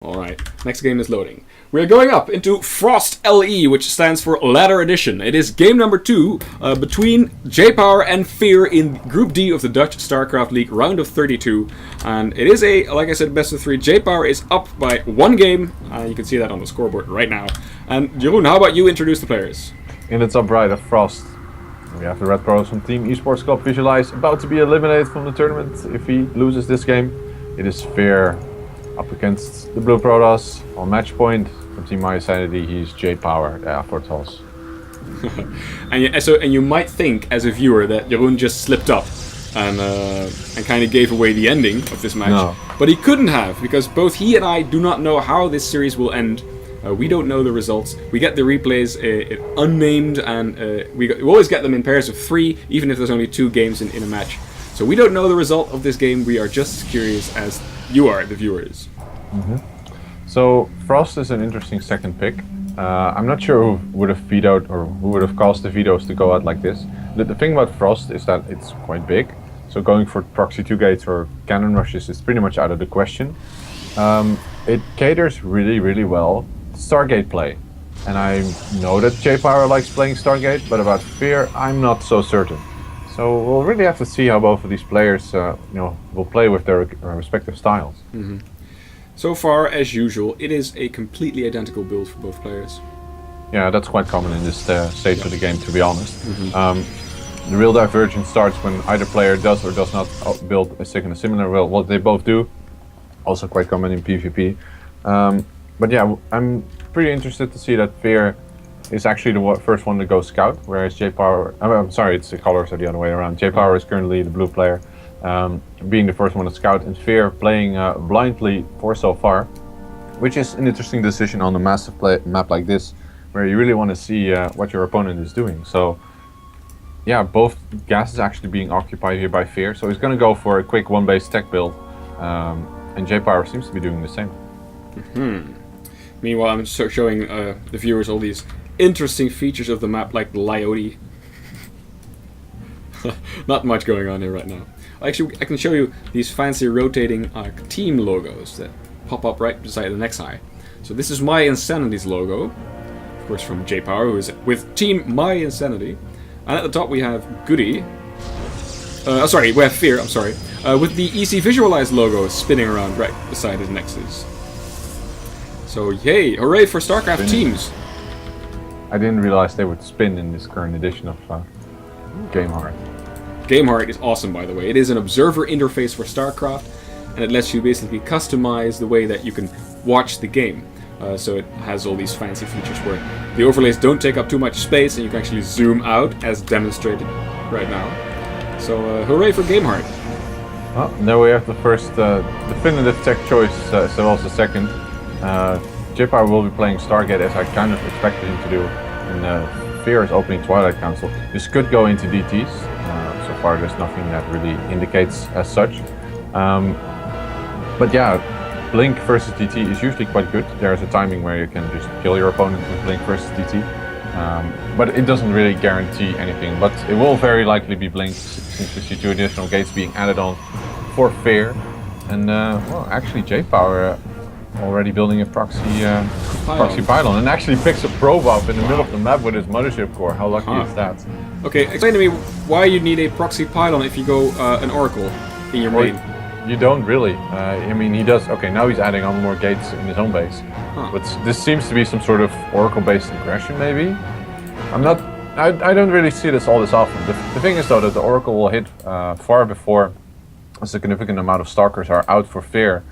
Alright, next game is loading. We're going up into Frost LE, which stands for Ladder Edition. It is game number 2 between JayPower and FeaR in Group D of the Dutch StarCraft League, round of 32. And it is a, like I said, best of 3. JayPower is up by 1 game. You can see that on the scoreboard right now. And Jeroen, how about you introduce the players? In the top right of Frost, we have the Red Pros from Team Esports Club Visualize, about to be eliminated from the tournament if he loses this game. It is FeaR up against the Blue Protoss on match point. From Team mYi, he's JayPower, the Afortos. and you might think, as a viewer, that Jeroen just slipped up and kind of gave away the ending of this match. No. But he couldn't have, because both he and I do not know how this series will end. We don't know the results. We get the replays unnamed, and we always get them in pairs of 3, even if there's only 2 games in a match. So we don't know the result of this game. We are just as curious as you are, the viewers. Mm-hmm. So Frost is an interesting second pick. I'm not sure who would have vetoed or who would have caused the vetoes to go out like this. The thing about Frost is that it's quite big. So going for proxy 2 gates or cannon rushes is pretty much out of the question. It caters really well to Stargate play. And I know that JayPower likes playing Stargate, but about FeaR, I'm not so certain. So we'll really have to see how both of these players will play with their respective styles. Mm-hmm. So far, as usual, it is a completely identical build for both players. Yeah, that's quite common in this stage of the game, to be honest. Mm-hmm. The real divergence starts when either player does or does not build a similar build. What they both do, also quite common in PvP. But yeah, I'm pretty interested to see that FeaR is actually the first one to go scout, whereas JayPower, I'm sorry, it's the colors are the other way around. JayPower is currently the blue player, being the first one to scout, and FeaR playing blindly for so far, which is an interesting decision on a massive map like this, where you really want to see what your opponent is doing. So yeah, both gas is actually being occupied here by FeaR, so he's going to go for a quick 1-base tech build, and JayPower seems to be doing the same. Mm-hmm. Meanwhile, I'm just showing the viewers all these interesting features of the map, like the Lyode. Not much going on here right now. Actually, I can show you these fancy rotating team logos that pop up right beside the next eye. So this is mYi's logo, of course from JayPower, who is with Team mYi. And at the top we have Goody. We have FeaR, I'm sorry. With the ECV Visualize logo spinning around right beside his nexus. So yay, hooray for StarCraft teams! I didn't realize they would spin in this current edition of GameHeart. GameHeart is awesome, by the way. It is an observer interface for StarCraft, and it lets you basically customize the way that you can watch the game. So it has all these fancy features where the overlays don't take up too much space, and you can actually zoom out, as demonstrated right now. So hooray for GameHeart! Well, now we have the first definitive tech choice, as well as the second. JayPower will be playing Stargate, as I kind of expected him to do, and FeaR is opening Twilight Council. This could go into DTs. So far there's nothing that really indicates as such. But yeah, Blink versus DT is usually quite good. There's a timing where you can just kill your opponent with Blink versus DT. But it doesn't really guarantee anything. But it will very likely be Blink, since we see 2 additional gates being added on for FeaR. And well, actually JayPower already building a proxy pylon, and actually picks a probe up in the middle of the map with his mothership core. How lucky is that? Okay, explain to me why you need a proxy pylon if you go an Oracle in your main. You don't really. I mean, he does. Okay, now he's adding on more gates in his own base. But this seems to be some sort of Oracle-based aggression, maybe. I don't really see this all this often. The thing is, though, that the Oracle will hit far before a significant amount of stalkers are out for FeaR.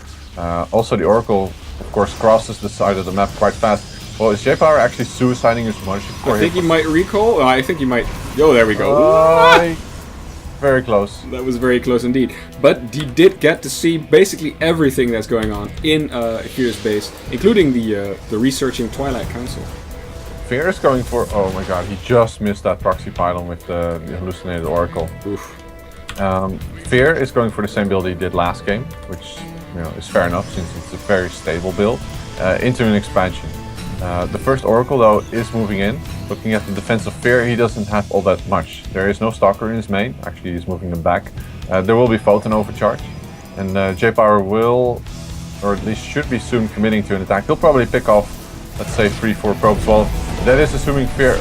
Also, the Oracle, of course, crosses the side of the map quite fast. Well, is JayPower actually suiciding his mothership core? I think he might recall. I think he might. Oh, there we go. Very close. That was very close indeed. But he did get to see basically everything that's going on in FeaR's base, including the researching Twilight Council. FeaR is going for. Oh my god, he just missed that proxy pylon with the hallucinated Oracle. Oof. FeaR is going for the same build he did last game, which is fair enough since it's a very stable build, into an expansion. The first Oracle, though, is moving in. Looking at the defense of FeaR, he doesn't have all that much. There is no Stalker in his main. Actually, he's moving them back. There will be Photon overcharge, and JayPower will or at least should be soon committing to an attack. He'll probably pick off, let's say, 3-4 probes. Well, that is assuming FeaR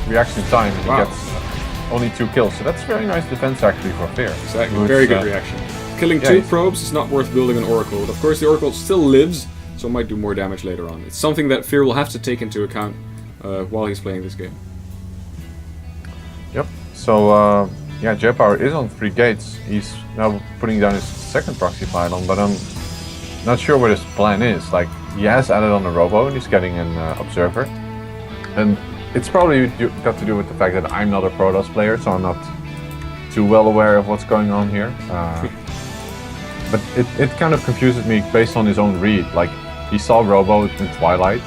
reaction time. He gets only 2 kills, so that's very nice defense actually for FeaR. Exactly, very good reaction. Killing 2 probes is not worth building an Oracle. But of course, the Oracle still lives, so might do more damage later on. It's something that FeaR will have to take into account while he's playing this game. Yep. So yeah, JayPower is on 3 gates. He's now putting down his second proxy pylon, but I'm not sure what his plan is. Like, he has added on a robo and he's getting an observer, and it's probably got to do with the fact that I'm not a Protoss player, so I'm not too well aware of what's going on here. But it kind of confuses me based on his own read. Like, he saw robo in Twilight,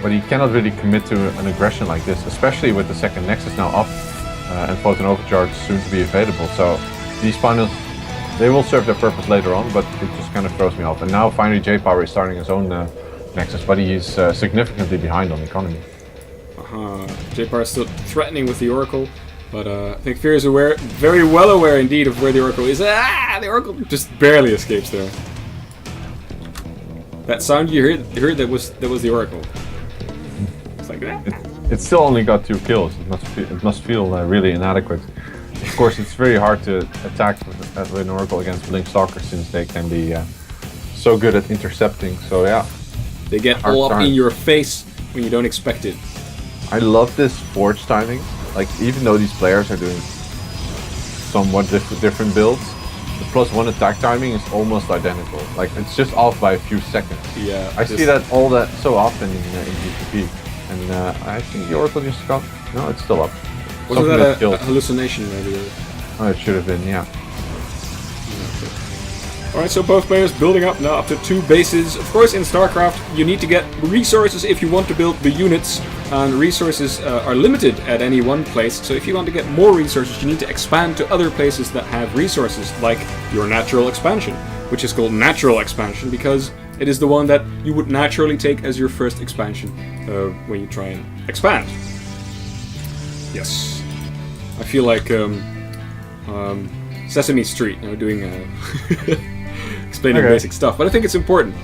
but he cannot really commit to an aggression like this, especially with the second Nexus now up and Photon Overcharge soon to be available. So these finals, they will serve their purpose later on, but it just kind of throws me off. And now finally JayPower is starting his own Nexus, but he's significantly behind on economy. JayPower is still threatening with the Oracle, but I think FeaR is aware, very well aware indeed, of where the Oracle is. The Oracle just barely escapes there. That sound you heard that was the Oracle. It's like that. It still only got 2 kills. It must feel really inadequate. Of course, it's very hard to attack with an Oracle against Blink Stalker, since they can be so good at intercepting. So yeah, they get all up in your face when you don't expect it. I love this forge timing. Like, even though these players are doing somewhat different builds, the +1 attack timing is almost identical. Like, it's just off by a few seconds. Yeah, I see that so often in GCP. And I think the Oracle just got... No, it's still up. Wasn't that a hallucination maybe? Oh, it should have been, yeah. Alright, so both players building up now up to 2 bases. Of course, in StarCraft, you need to get resources if you want to build the units, and resources are limited at any one place. So if you want to get more resources, you need to expand to other places that have resources, like your natural expansion, which is called natural expansion because it is the one that you would naturally take as your first expansion when you try and expand. Yes. I feel like Sesame Street, you know, doing explaining basic stuff, but I think it's important.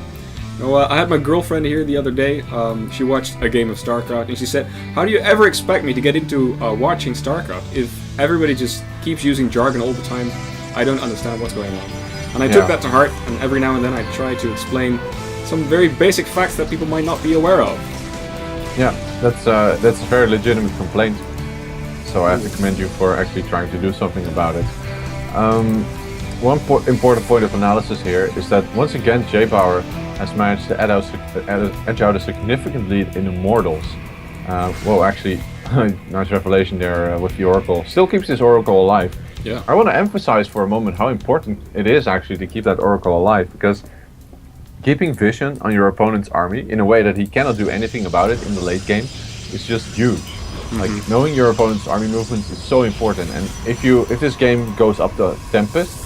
You know, I had my girlfriend here the other day. She watched a game of StarCraft, and she said, "How do you ever expect me to get into watching StarCraft if everybody just keeps using jargon all the time? I don't understand what's going on." And I took that to heart, and every now and then I try to explain some very basic facts that people might not be aware of. Yeah, that's a very legitimate complaint. So I have to commend you for actually trying to do something about it. One important point of analysis here is that once again JayPower has managed to edge out a significant lead in Immortals. Well, actually, nice revelation there with the Oracle. Still keeps this Oracle alive. Yeah. I want to emphasize for a moment how important it is actually to keep that Oracle alive, because keeping vision on your opponent's army in a way that he cannot do anything about it in the late game is just huge. Like, knowing your opponent's army movements is so important, and if this game goes up the Tempests,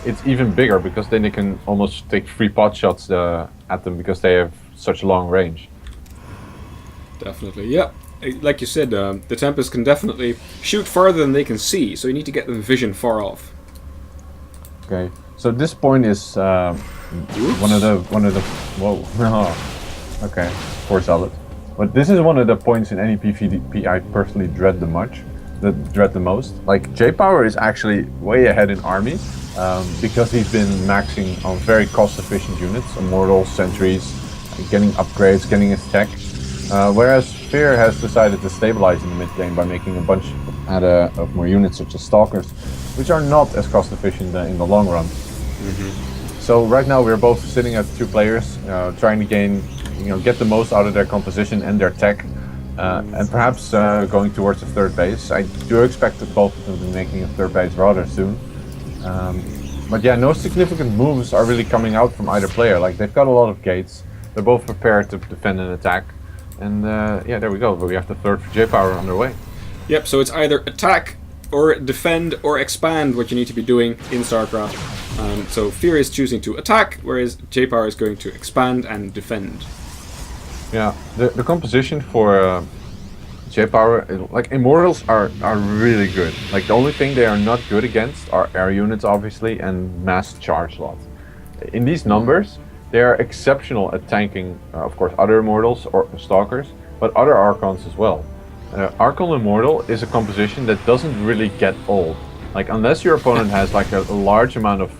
it's even bigger, because then they can almost take 3 pot shots at them because they have such long range. Definitely, yeah. Like you said, the Tempest can definitely shoot farther than they can see, so you need to get them vision far off. Okay, so this point is one of the whoa. Okay, 4 solid. But this is one of the points in any PvP I personally dread the most. Like, JayPower is actually way ahead in army because he's been maxing on very cost-efficient units, Immortals, Sentries, getting upgrades, getting his tech. Whereas FeaR has decided to stabilize in the mid game by making a bunch of more units, such as Stalkers, which are not as cost-efficient in the long run. So right now we're both sitting at 2 players, trying to gain, get the most out of their composition and their tech, and perhaps going towards a 3rd base. I do expect that both of them will be making a 3rd base rather soon. But yeah, no significant moves are really coming out from either player. Like, they've got a lot of gates, they're both prepared to defend and attack, and yeah, there we go. But we have the 3rd for JayPower underway. Yep, so it's either attack or defend or expand what you need to be doing in StarCraft. So FeaR is choosing to attack, whereas JayPower is going to expand and defend. Yeah, the composition for JayPower, like, Immortals are really good. Like, the only thing they are not good against are air units, obviously, and mass charge slots. In these numbers, They are exceptional at tanking, of course, other Immortals or Stalkers, but other Archons as well. Archon Immortal is a composition that doesn't really get old. Like, unless your opponent has like a large amount of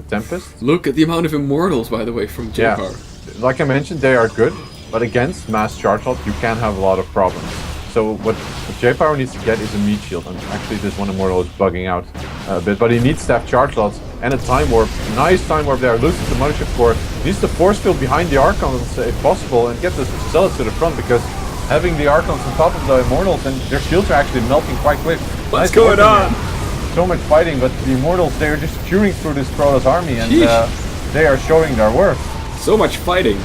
Tempests. Look at the amount of Immortals, by the way, from JayPower. Yeah, like I mentioned, they are good, but against mass charge lots, you can have a lot of problems. So what JayPower needs to get is a meat shield, and actually this one Immortal is bugging out a bit, but he needs to have charge lots and a time warp. Nice time warp there, loses the Mothership core, needs to force field behind the Archons if possible and get the Zealots to the front, because having the Archons on top of the Immortals and their shields are actually melting quite quick. What's going on? So much fighting, but the Immortals, they're just chewing through this Protoss army, and they are showing their worth. So much fighting.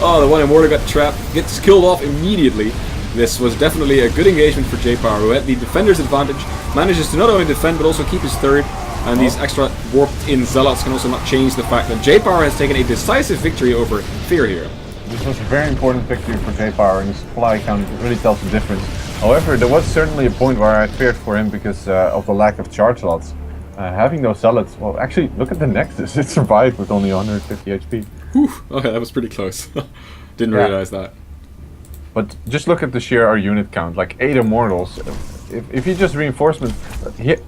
Oh, the one Immortal got trapped, gets killed off immediately. This was definitely a good engagement for JayPower, who had the defender's advantage, manages to not only defend but also keep his third, and these extra warped-in Zealots can also not change the fact that JayPower has taken a decisive victory over FeaR here. This was a very important victory for JayPower, and the supply count really tells the difference. However, there was certainly a point where I feared for him because of the lack of charge lots. Having those Zealots, well, actually, look at the Nexus. It survived with only 150 HP. Whew, okay, that was pretty close. Didn't realize that. But just look at the sheer unit count, like 8 Immortals. If you just reinforcement,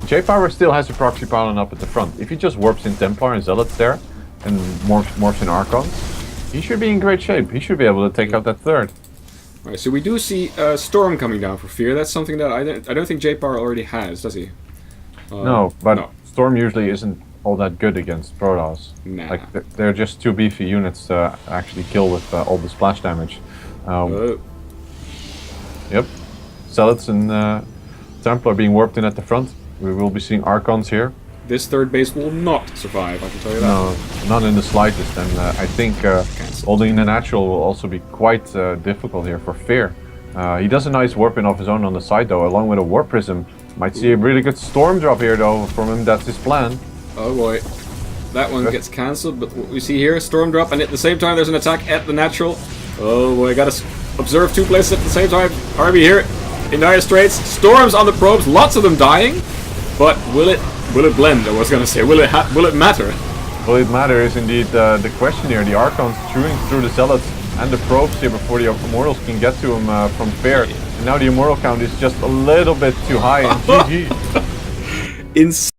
JayPower still has a proxy pylon up at the front. If he just warps in Templar and Zealots there, and morphs in Archons, he should be in great shape. He should be able to take out that third. Alright, so we do see Storm coming down for FeaR. That's something that I don't think JayPower already has, does he? No, but Storm usually isn't all that good against Protoss. Nah. Like, they're just too beefy units to actually kill with all the splash damage. Yep. Zealots and Templar being warped in at the front. We will be seeing Archons here. This third base will not survive, I can tell you that. No, not in the slightest. And I think holding the natural will also be quite difficult here for FeaR. He does a nice warp in of his own on the side though, along with a Warp Prism. Might see a really good Storm drop here though from him. That's his plan. Oh boy. That one gets cancelled, but what we see here, Storm drop, and at the same time there's an attack at the natural. Oh boy, gotta observe two places at the same time. Harvey here in dire straits. Storms on the probes, lots of them dying. But will it blend? I was gonna say, will it matter? Will it matter is indeed the question here. The Archons chewing through the Zealots and the probes here before the Immortals can get to him from FeaR. And now the Immortal count is just a little bit too high, and GG. Insane.